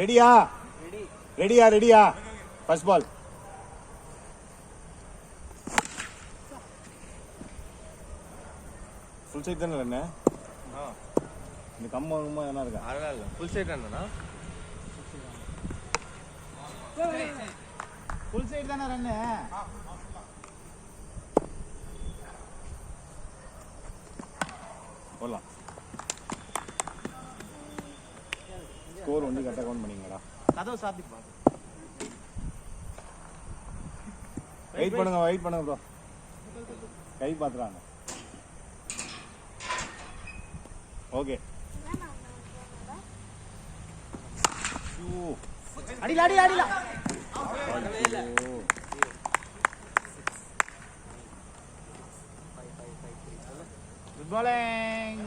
ரெடியா? ரெடியா? ரெடியா? First ball. ஃபுல் சைட் தானே ரன்னு? இந்த கம்மா என்ன இருக்கா? அதெல்லாம் இல்லை, ஃபுல் சைட் ரன்னா. ஃபுல் சைட் தானே ரன்னு? போடலாம். ஸ்கோர் வந்து கரெக்டாக கவுண்ட் பண்ணிங்கடா. கதவை சாத்திப்பா. வெயிட் பண்ணுங்க ப்ரோ. கை பார்த்துறாங்க. ஓகே. அடில. Good bowling.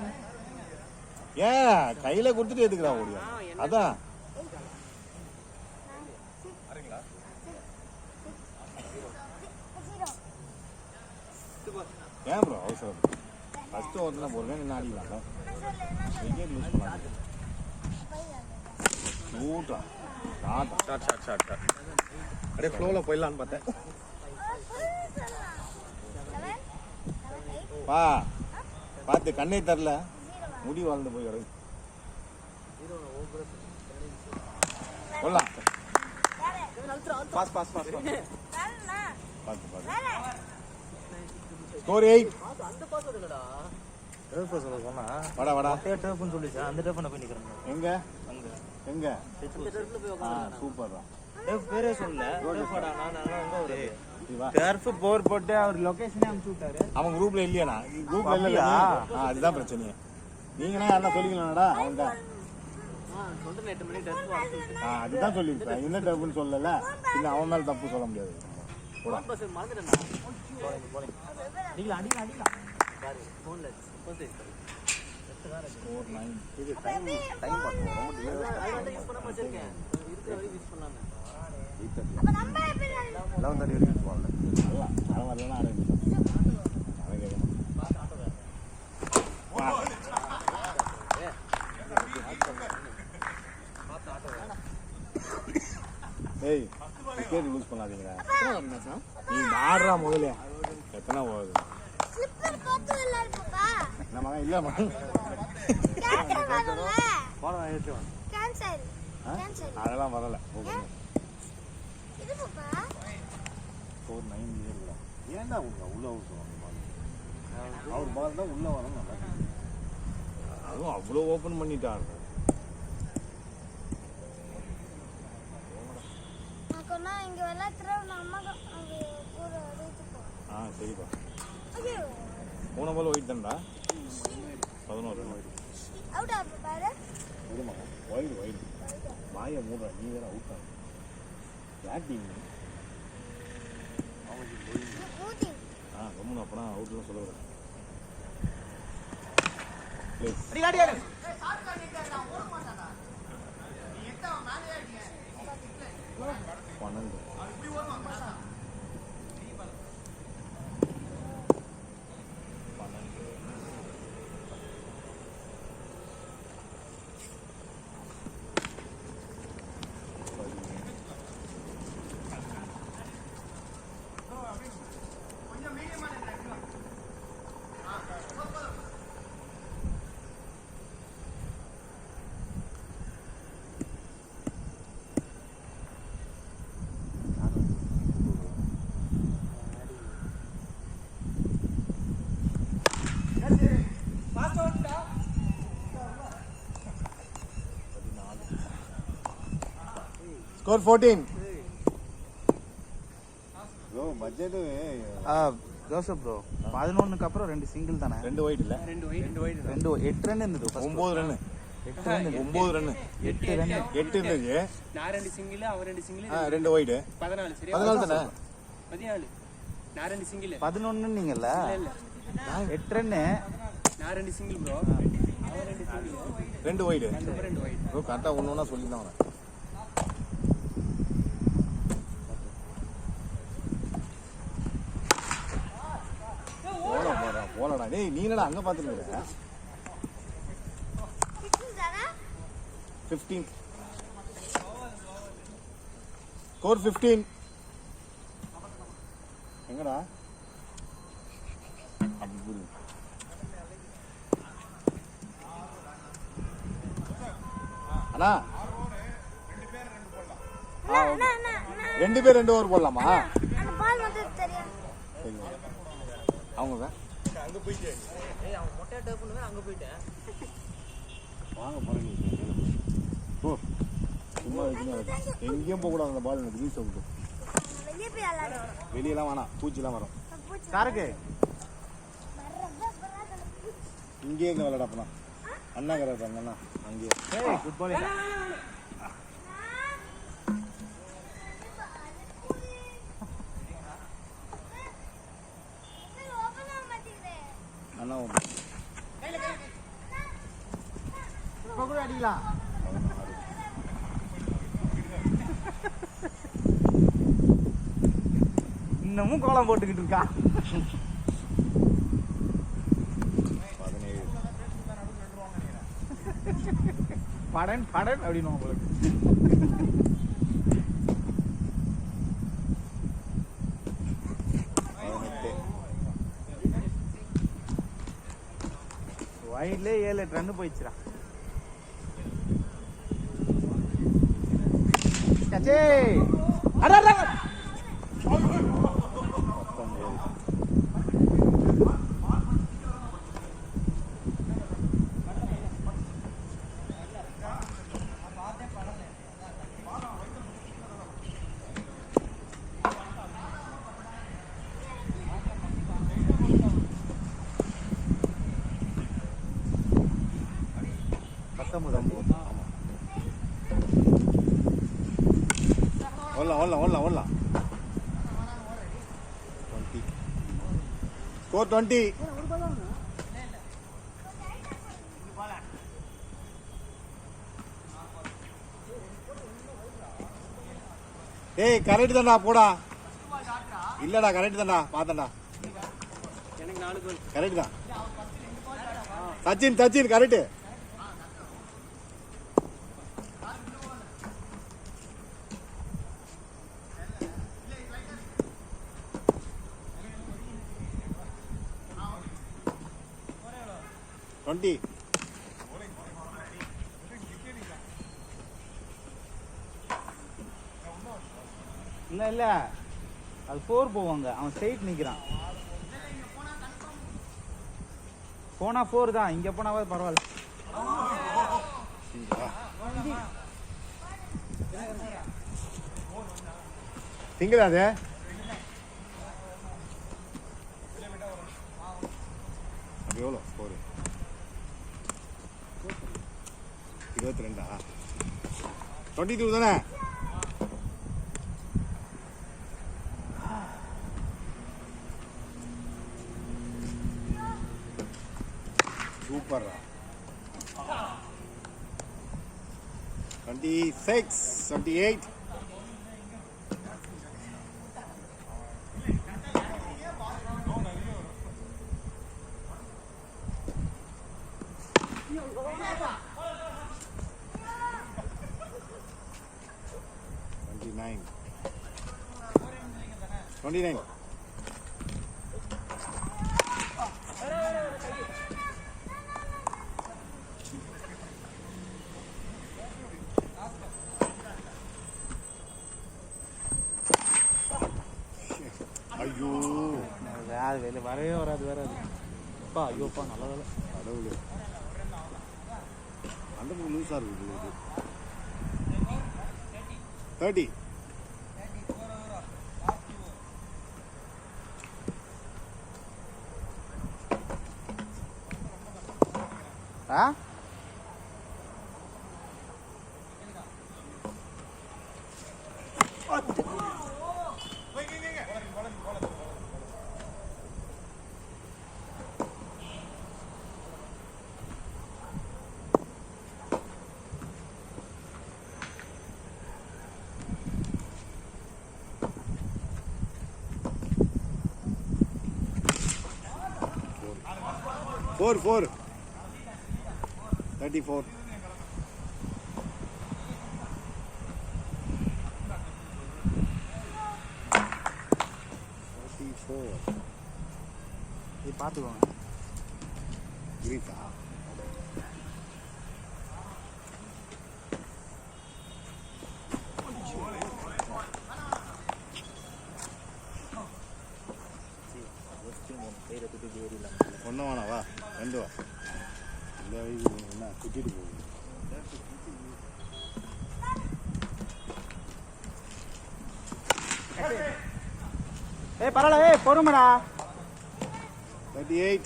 ஏன் கையில கொடுத்துட்டு எதுக்குறா ஓடியா? அதான் ஏன் ப்ரோ அவசரம்? ஃபர்ஸ்ட் ஓவர்ல போறேன், என்ன ஆடிடலாம். விக்கெட் லூஸ் பண்ணாத. ஷூட்டா ஷாட். அப்படியே ஃப்ளோல போயிடலான்னு பார்த்தேன். பார்த்து கண்ணே தரல, முடி வாழ்ந்து போய் கிடக்கு. போடலாம். பாஸ். பார்த்து ஸ்கோர் 8. வாடா. டேப்னு சொல்லிச்சா, அந்த டேப்ல போய் நிக்கிறேன். எங்க சூப்பர்டா. பேரே சொல்லல. டர்ஃப் போர் போட்டு அவர் லொகேஷனே அனுப்பிச்சு விட்டாரு. அவன் குரூப்ல இல்லையாண்ணா? குரூப்ல இல்ல. அதுதான் பிரச்சனை. நீங்கன்னா யாரா சொல்லிக்கலாம்டா? அவன் தான் அதுதான் சொல்லியிருப்பேன். என்ன டப்புன்னு சொல்லல. இன்னும் அவன் மேல தப்பு சொல்ல முடியாது. ஸ்கோர் 9. இது டைம் பண்ணுவோம். ஏய், விக்கெட் லூஸ் பண்ணாதீங்க. நீ ஆடுறா முதல்ல. எத்தனை போகுது? நம்ம இல்ல அதெல்லாம் வரல. ஏன்டா உள்ள அவர் பால் தான் உள்ள வரணும். அதுவும் அவ்வளோ ஓப்பன் பண்ணிட்டாரு. சரிப்பா. 3 பால் ஒயிட் தான்டா. 11 ரன் ஒயிட். ஒயிட் வாய மூடுற. நீ வேற அவுட் ஆகும். பேட்டிங் கம்முன்னு அப்பனா அவுட்லாம் சொல்ல வரேன். Score 14. Bro, budget Joseph bro 11க்கு அப்புறம் 2 சிங்கிள் தானே? 2 ஒயிட் இல்ல. 2 8 ரன் இருந்தது. 9 ரன். 9 ரன். 8 இருந்துச்சு. நான் 2 சிங்கிள், அவன் 2 சிங்கிள். 2 ஒயிட். 14 சரியா? 14 தானே? 14. நான் 2 சிங்கிள். 11 நீங்கல்ல? இல்ல. 8 ரன். நான் 2 சிங்கிள் ப்ரோ. அவன் 2 சிங்கிள். 2 ஒயிட். 2 ஒயிட். ப்ரோ கரெக்ட்டா ஒண்ணா சொல்லி தான் வரேன். போலடா டேய், நீ என்னடா அங்க பாத்துட்டு இருக்க? 15 4-15. எங்கடா அப்படி புரியுது. அண்ணா 2 பேர் 2 ஓவர் போடலாமா? அவங்க அங்க போயிட்டு அவங்க மொட்டை டேப் பண்ணுவே அங்க போயிட்டேன். வாங்க பாருங்க. ஓ சும்மா எங்கேயும் போக கூடாது. அந்த பால் எனக்கு வீச விட்டு வெளியெல்லாம் வேணாம். பூச்சிலாம் வரும். காருக்கு இங்கே எங்க விளையாட போனா அண்ணா கரெக்டாங்க அண்ணா அங்கே. குட் பால். அண்ணா கூட அடிக்கலாம். இன்னமும் கோலம் போட்டுக்கிட்டு இருக்கா. 17 படன் படன் அப்படின்னு உங்களுக்கு. வயல்லே 7-8 ரன் போயிடுச்சுடா. கச்சே அடடா 19. ஓடலாம் 20. ஸ்கோர் 20. ஏய் கரெக்ட் தான்டா போடா. இல்லடா கரெக்ட் தான்டா பார்த்தேன்டா. எனக்கு 4 கோல். கரெக்ட் தான். சச்சின் கரெக்ட். இல்ல அது 4 போவாங்க. அவன் ஸ்ட்ரைட் நிக்கிறான். போனா 4 தான். இங்க போனாவது பரவாயில்ல. சிங்கிள் அது எவ்வளோ ஸ்கோரு? 22. 22 தானே? சூப்பர். 26, 28. $29. ஐயோ வேறு வெளியே வரவே வராது. அப்பா ஐயோப்பா நல்ல வேலை. கடவுளே அந்த லூஸாக இருக்குது. 30. ஆ 4. 34. இது பார்த்துக்கோங்க. கிரீஸா ஒன்றும் வேணா வா 2 வா இந்த வயசு என்ன சுற்றிட்டு போகுது. பரவாயில்ல பொறுமடா. 38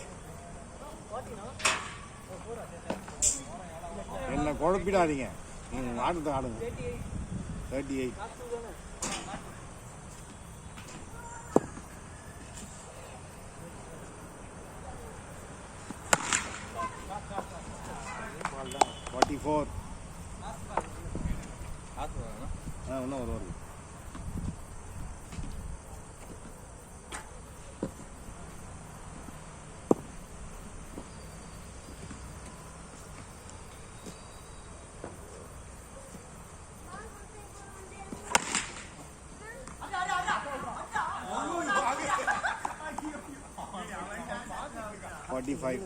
என்ன குழப்பிடாதீங்க, நீங்கள் ஆட்டத்தை ஆடுங்க. 38 44 இன்னும் ஒரு வருது. Forty-five.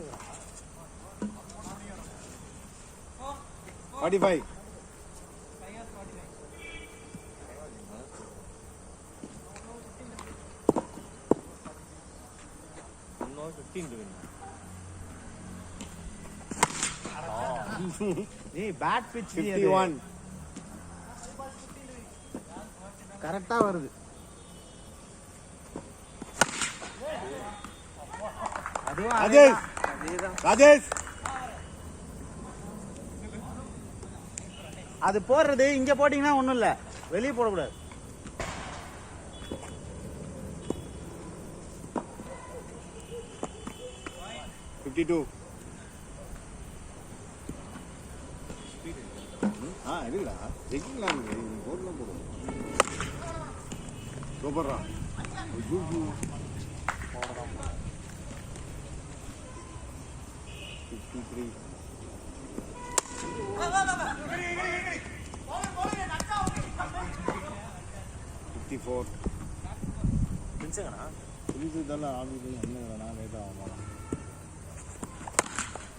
Bat pitch 51. கரெக்டா வருது. ராஜேஷ் அது போடுறது இங்க போட்டீங்கன்னா ஒண்ணும் இல்ல, வெளியே போடக்கூடாது. இருக்குடா ஜெக்கிங்லாம் போடலாம் போடுவோம். சூப்பர்ரா. 53.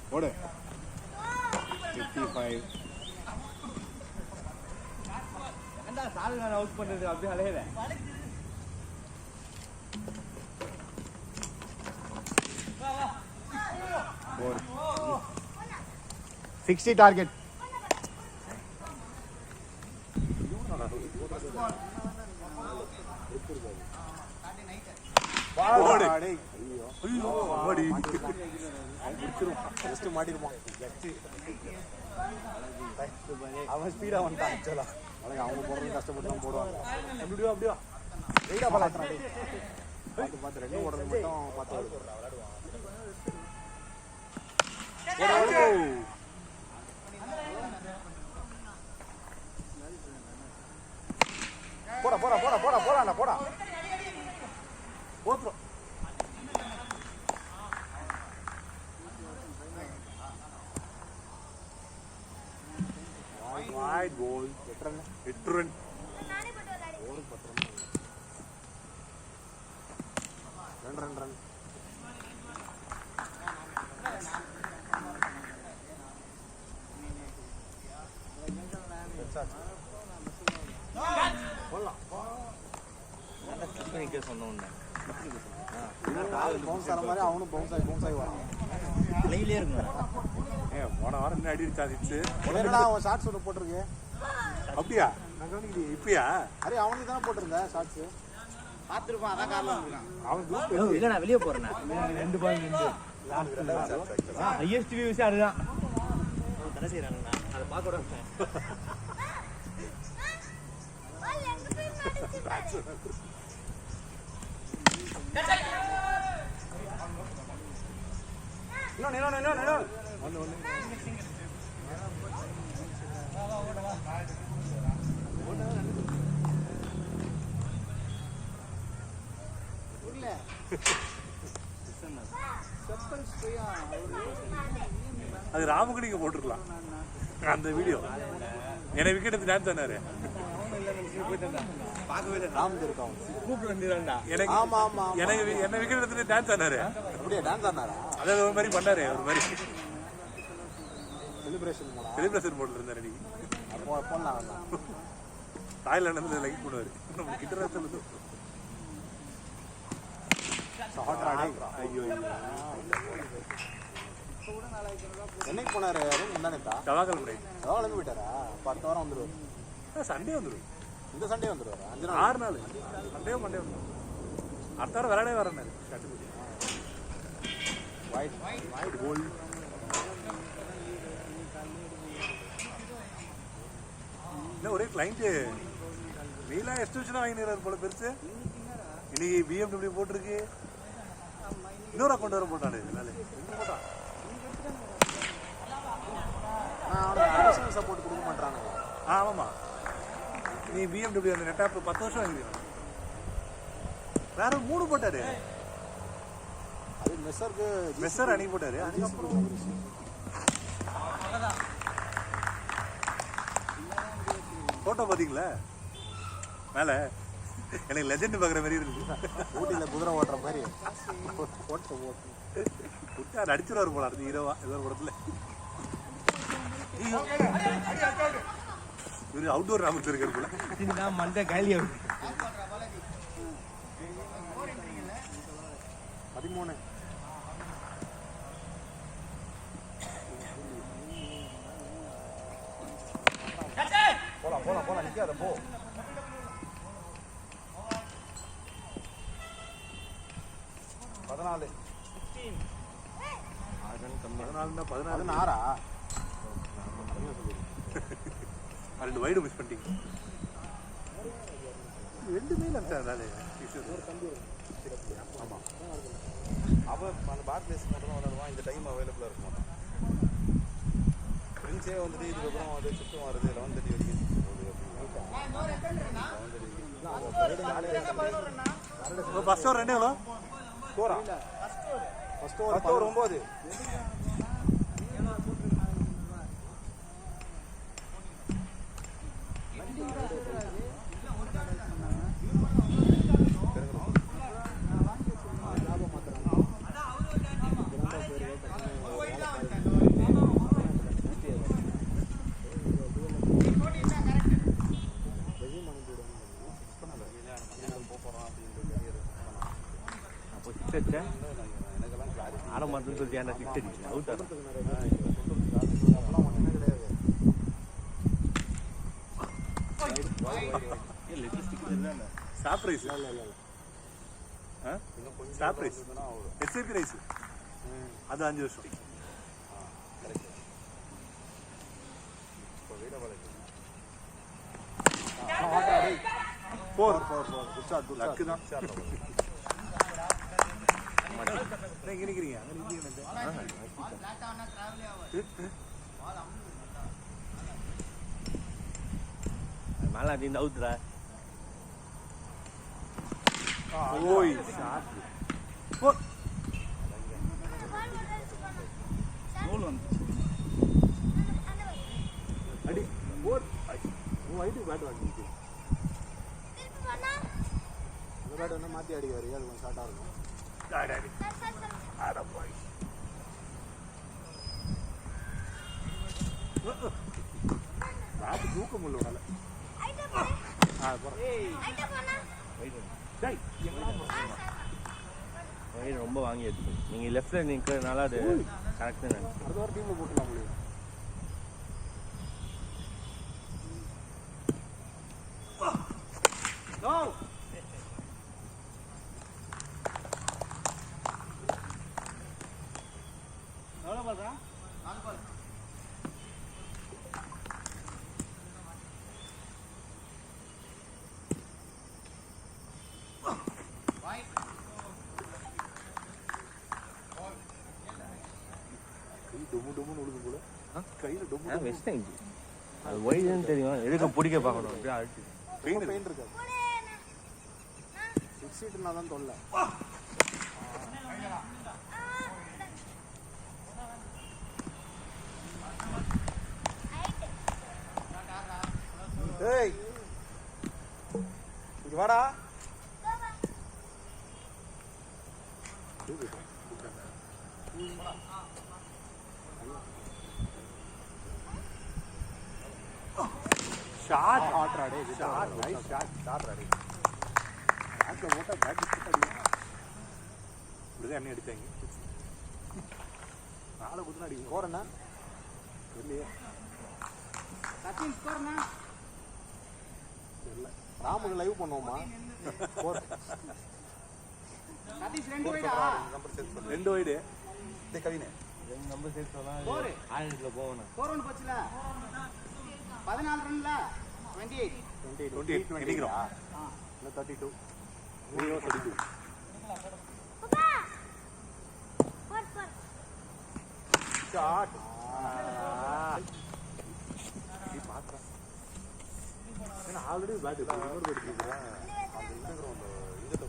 போடு 55. அவுட் பண்றது அப்படியே அலையல. 60 டார்கெட். அவன் ஸ்பீடா வந்துட்டான். அவங்க போடுறது கஷ்டப்பட்டு போடுவாங்க. அப்படியா வெயிடா பார்த்து பார்த்து 2 ஓடுறது மட்டும் பார்த்து போடா போடா போடா போடா போடா போடா போத்துரும். wide goal 8 run ஓடு 10 run run போலாம் பண்ணிக்க சொன்னோம்னா பவுன்ஸ் ஆற மாதிரி அவனும் பவுன்ஸ் ஆகி வரான். லைவ்லயே இருக்கும். போன வாரம் என்ன அடி சாதிச்சு என்னடா அவன் ஷார்ட்ஸ் ஒன்று போட்டிருக்கு. அப்படியா? நான் கவனிக்கலையே. இப்பயா? அரே அவனுக்கு தானே போட்டிருந்த ஷார்ட்ஸ். பார்த்துருப்பான், அதான் காரணம் இருக்கான். அவன் குரூப் இல்லை, நான் வெளியே போறேன். 2 பால் ஹையஸ்ட் வியூஸ் அதுதான் தடை செய்யறாங்கண்ணா. அதை பார்க்க விட அது ராமகுடிக்கு போட்டுருக்கலாம் அந்த வீடியோ. என்னை விக்கெட் எடுத்து டான்ஸ் ஆனாரு. ராம் இருக்கான் கூப்பிட்டு வந்துடுறான்டா. ஆமா ஆமா எனக்கு என்ன விக்கெட் எடுத்துட்டு டான்ஸ் ஆனாரு. அப்படியே டான்ஸ் ஆனாரா அதாவது ஒரு மாதிரி பண்ணாரு. ஒரு மாதிரி செலிப்ரேஷன் போனா செலிப்ரேஷன் போட்டு இருந்தாரு. நீங்க அப்போ போடலாம் தாய்லாந்து லைக் பண்ணுவாரு. நம்ம கிட்ட சொல்லுது. ஐயோ என்னைக்கு போனாரு முந்தானேத்தா செவ்வாய்க்கிழமை night. எவ்வளோ போயிட்டாரா அப்போ அடுத்த வாரம் வந்துடுவார் சண்டே வந்துடும். இந்த சண்டே வந்துடுவார் 5 நாள் 6 நாள் சண்டே மண்டே வந்துடும். அடுத்த வாரம் விளையாடே வரேன். ஒயிட் கோல்டு இல்லை ஒரே கிளைண்ட்டு நீலா எஸ்டியூஷனாக வாங்கினார் போல பெருசு. இன்னைக்கு BMW போட்டிருக்கு. இன்னொரு அக்கௌண்ட் வர போட்டானு இதனால போட்டான். சப்போர்ட் கொடுக்க மாட்டாங்க. ஆமாம்மா நீ BMW அந்த நெட்டாப் 10 வருஷம் வாங்கிருக்கான். வேற 3 போட்டாரு. அது மெஸ்ஸர் அணி போட்டாரு. அதுக்கப்புறம் போட்டோ பார்த்தீங்களா மேலே எனக்கு லெஜெண்ட் பார்க்குற மாதிரி இருக்கு. ஊட்டியில் குதிரை ஓட்டுற மாதிரி ஓட்டு அது அடிச்சிருவாரு போல அடுத்து ஹீரோவா ஏதோ ஒரு படத்தில். இவர் அவுட்டோர் ராமத்தில் இருக்காரு போல. இதுதான் மண்டை காலியாக 13 போலாம் நிக்காத போ. 14 16 2 வைடு மிஸ் பண்ணிட்டீங்க. 2 மெயில் அனுப்பிச்சாரு. ஆமாம் அவன் அந்த பாரதியேஷ் மட்டும் தான் விளையாடுவான். இந்த டைம் அவைலபிளாக இருக்க மாட்டான். ஃப்ரெண்ட்ஸே வந்துட்டு இதுக்கப்புறம் அது ஷிஃப்ட்டும் வருது 11:30 வரைக்கும் ஃபர்ஸ்ட் ஓவர் 2 எவ்வளோ ஸ்கோரா? First over 9. ஆட மாட்டேன்னு சொல்லி என்ன சிக்ஸ் அடிச்சு அவுட் ஆகும். Stop rice stop rice SIP rice அது 5 வருஷம். லக்கு தான். எங்க நிக்கிறீங்க? மேலே இந்த அவுத்துறா. ஓய் அடி போர் வைட்டு பேட் வாங்கிட்டு அந்த பேட் வந்து மாற்றி அடிக்காரு. அது கொஞ்சம் ஷார்ட்டாக இருக்கும். தூக்க முடியல. ரொம்ப வாங்கி எடுத்து நீங்கள் லெஃப்டில் நிற்கிறதுனால அது கரெக்டாக நினைச்சு அடுத்த வாரம் டீமில் போட்டுலாம் முடியும். வெஸ்ட் அது ஒய்டுன்னு தெரியும். எதுக்கு பிடிக்க பார்க்கணும் அப்படியே அடிச்சு பெயின் இருக்காது. 6 சீட்டுனா தான் தொல்லை. ஏய் வாடா ஷாட் ஹாட் ராடே ஷாட் நைஸ் ஷாட் ஷாட் ராடே ஆட்ல ஓட்ட பேட் விட்டு அடி இப்படிதான் என்ன அடிச்சாங்க நாளை குத்துனா அடி போறேன்னா இல்லையே தெரியல ராமுக்கு லைவ் பண்ணுவோமா போற ரெண்டு வைடு கவினே நம்ம சேர்த்து சொன்னா ஆயிரத்துல போகணும் 14 ரன்ல 28 28 அடிக்கிறோம் இல்லை 32 32 ஷாட் ஆல்ரெடி பேட் இன்னொரு பேட் இருக்கு அந்த இன்ஸ்டாகிராம்ல இந்த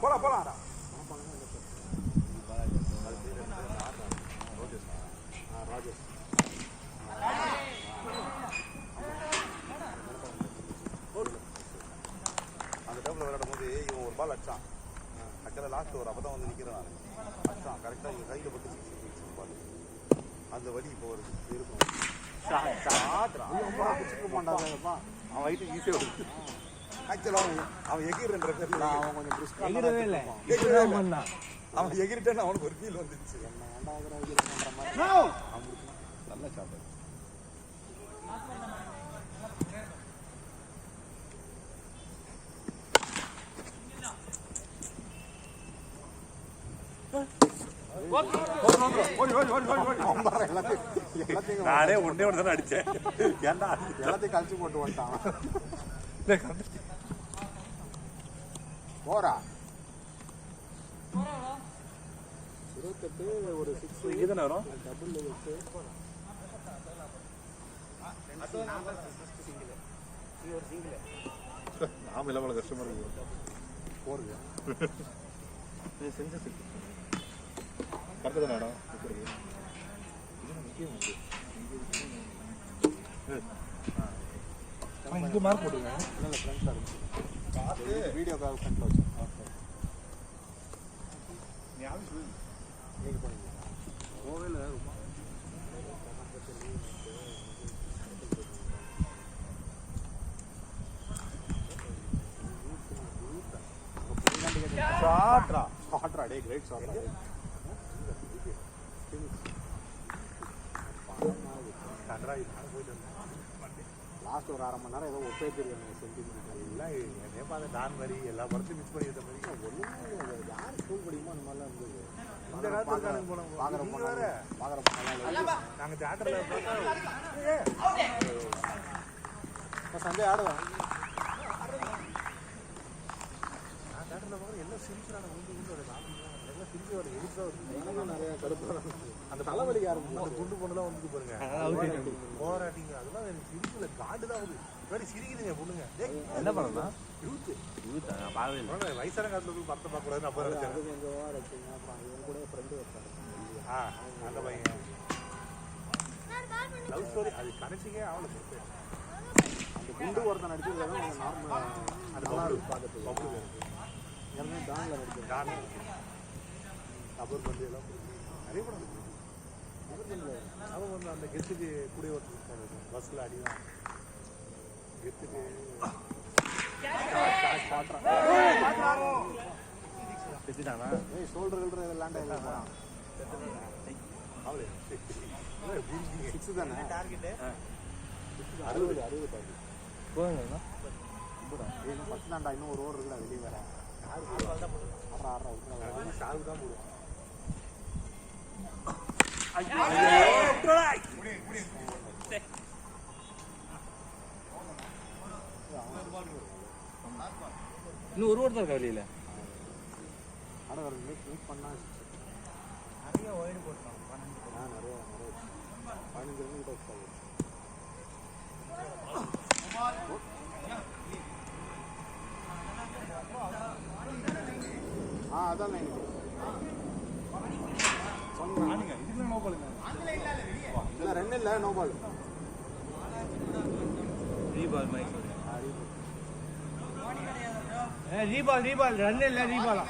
போலாம் போலாம் ராஜேஷ் அந்த டேபிள் விளையாடும் போது இவன் ஒரு பால் அடிச்சான் அக்கறை லாஸ்ட் ஒரு அப்பதான் வந்து நிற்கிறேன் நான் அடிச்சான் கரெக்டாக இவன் கையில் பட்டு பால் அந்த வழி இப்போ ஒரு இருக்கும் அவன் வயிற்று ஈஸியாக வருது ஆக்சுவலாக அவன் எகிர்ன்ற பேர்ல அவன் கொஞ்சம் பிரிஸ்கா எகிரவே இல்லை அவன் எகிரிட்டான்னு அவனுக்கு ஒரு ஃபீல் வந்துச்சு நல்ல சாப்பிடு நானே ஒன்னே ஒன்று தானே அடிச்சேன் ஏன்டா எல்லாத்தையும் கழிச்சு போட்டு வந்துட்டான் போறா 28 ஒரு 6 இங்கே தானே வரும் டபுள் வச்சு நாம இல்லாம கஷ்டமா இருக்கு போறது செஞ்ச கரெக்டாக தானே இடம் இங்கே மார்க் போட்டுருங்க இல்லை ஃப்ரெண்ட்ஸாக இருக்கு வீடியோக்காக ஃப்ரெண்டில் வச்சு நீ ஆஃபீஸ் நீங்கள் பண்ணீங்க போவே இல்லை ரொம்ப ஷாட்ரா ஷாட்ரா டே கிரேட் ஷாட்ரா லாஸ்ட் ஒரு அரை மணி நேரம் ஏதோ ஒப்பே தெரியும் சென்டிமெண்ட் எல்லாம் என்னையப்பா அந்த டான் மாதிரி எல்லா படத்தையும் மிஸ் பண்ணிட்ட மாதிரி ஒன்றுமே யார் ஸ்கூல் படிக்குமோ அந்த மாதிரிலாம் இருந்தது இந்த காலத்துல போனோம் பார்க்குற வேற பார்க்குற போனாலும் நாங்கள் தேட்டரில் பார்த்தா சண்டே ஆடுவேன் நான் தேட்டரில் பார்க்குற எல்லாம் சிரிக்கிறாங்க உண்டு எல்லாம் சிரிச்சு வர எரிச்சா எனக்கும் நிறைய கருத்து அந்த தலைவலி யாரும் அந்த குண்டு பொண்ணுலாம் வந்து பாருங்க போராட்டிங்க அதெல்லாம் எனக்கு சிரிக்கல காண்டு தான் ஆகுது வேறு சிரிக்குதுங்க பொண்ணுங்க என்ன பண்ணலாம் யூத்து நான் பார்க்கவே இல்லை வயசான காலத்துல போய் படத்தை பார்க்கக்கூடாதுன்னு அப்போ நினைச்சேன் அது கொஞ்சம் வச்சுங்க அப்புறம் இவன் கூட ஃப்ரெண்டு வச்சாங்க அந்த பையன் லவ் ஸ்டோரி அது கனெக்டிங்கே ஆகல பொறுத்து அந்த குண்டு ஒருத்தன் நடிச்சிருக்காங்க கொஞ்சம் நார்மல் அது நல்லா பப்ளு இருக்கு பார்க்கறதுக்கு பப்ளு இருக்கு எல்லாமே டான்ல நடிச்சிருக்காங்க டான் கபர் பந்து எல்லாம் நிறைய படம் இருக்கு அவன் வந்து அந்த கெத்துக்கு கூட ஒருத்தர் பஸ்ஸில் அடிதான் கெத்துக்கு செத்துட்டானா ஏய் ஷோல்டர் லேண்ட் ஆகி போறான் அவளே 6 தானே டார்கெட் 60 டார்கெட் போதுங்கண்ணா இன்னும் 10 தான்டா இன்னும் ஒரு ஓவர் இருக்குடா வெளியே வேற ஆறா விட்டுறா ஷாருக்கு தான் போடுவான் இன்னும் ஒரு ஒருத்தர் இருக்கா வெளியில ஆனால் ஒரு மீட் பண்ணா நிறைய ஒயர் போட்டான் நிறைய 15 ரன் கிட்ட வச்சாங்க அதான் எனக்கு சொன்னாங்க இதுல நோ பாலுங்க இல்லை ரன் இல்லை நோ பால் ரீபால் மாதிரி சொல்லு. ரீபால் ரன் இல்ல ரீபாலா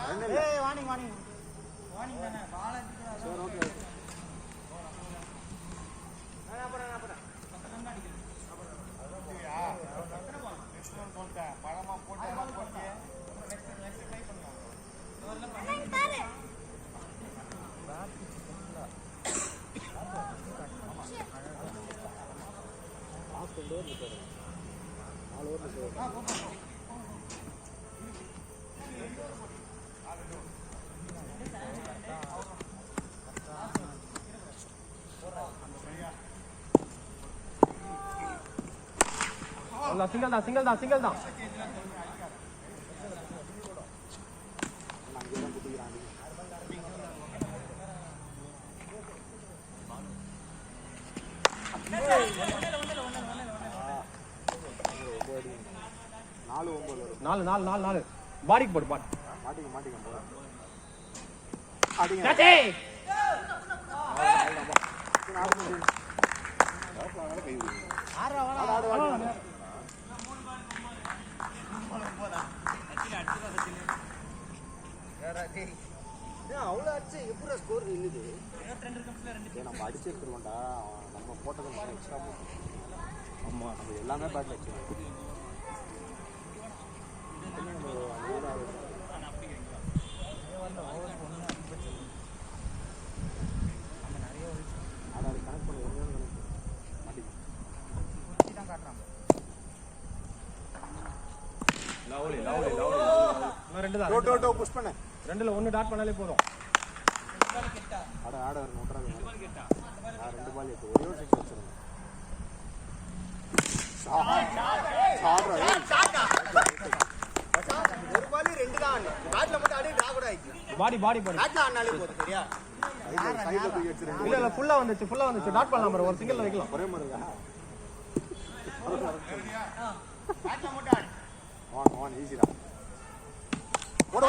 சிங்கிள் தான் நாலு பாடிக்கு போடு பாட் மாட்டிக்க போட அவ்வளோ அடிச்சு எப்படி ஸ்கோர் நின்னுது நம்ம அடிச்சு எடுத்துருவோம்டா நம்ம போட்டது நம்ம எக்ஸ்ட்ரா போட்டோம் ஆமாம் நம்ம எல்லாமே பேட்டில் வச்சுருக்கோம் புஷ் பண்ண ரெண்டுல ஒன்னு டாட் பண்ணாலே போதும் ஆட நோட்றாங்க நான் 2 பால் எடுத்து ஒரே ஒரு சிக்ஸ் வச்சிருக்கேன் ஒரு பால் ரெண்டு தான் பேட்ல மட்டும் அடி டா கூட ஆயிச்சு பாடி பேட்ல ஆனாலே போதும் சரியா சைடுல தூக்கி வச்சிருக்கேன் இல்ல ஃபுல்லா வந்துச்சு டாட் பண்ணலாம் பாரு ஒரு சிங்கிள் வைக்கலாம் ஒரே மாதிரி இருக்கா பேட்ல மட்டும் ஆடு ஆன் ஈஸிடா ஓட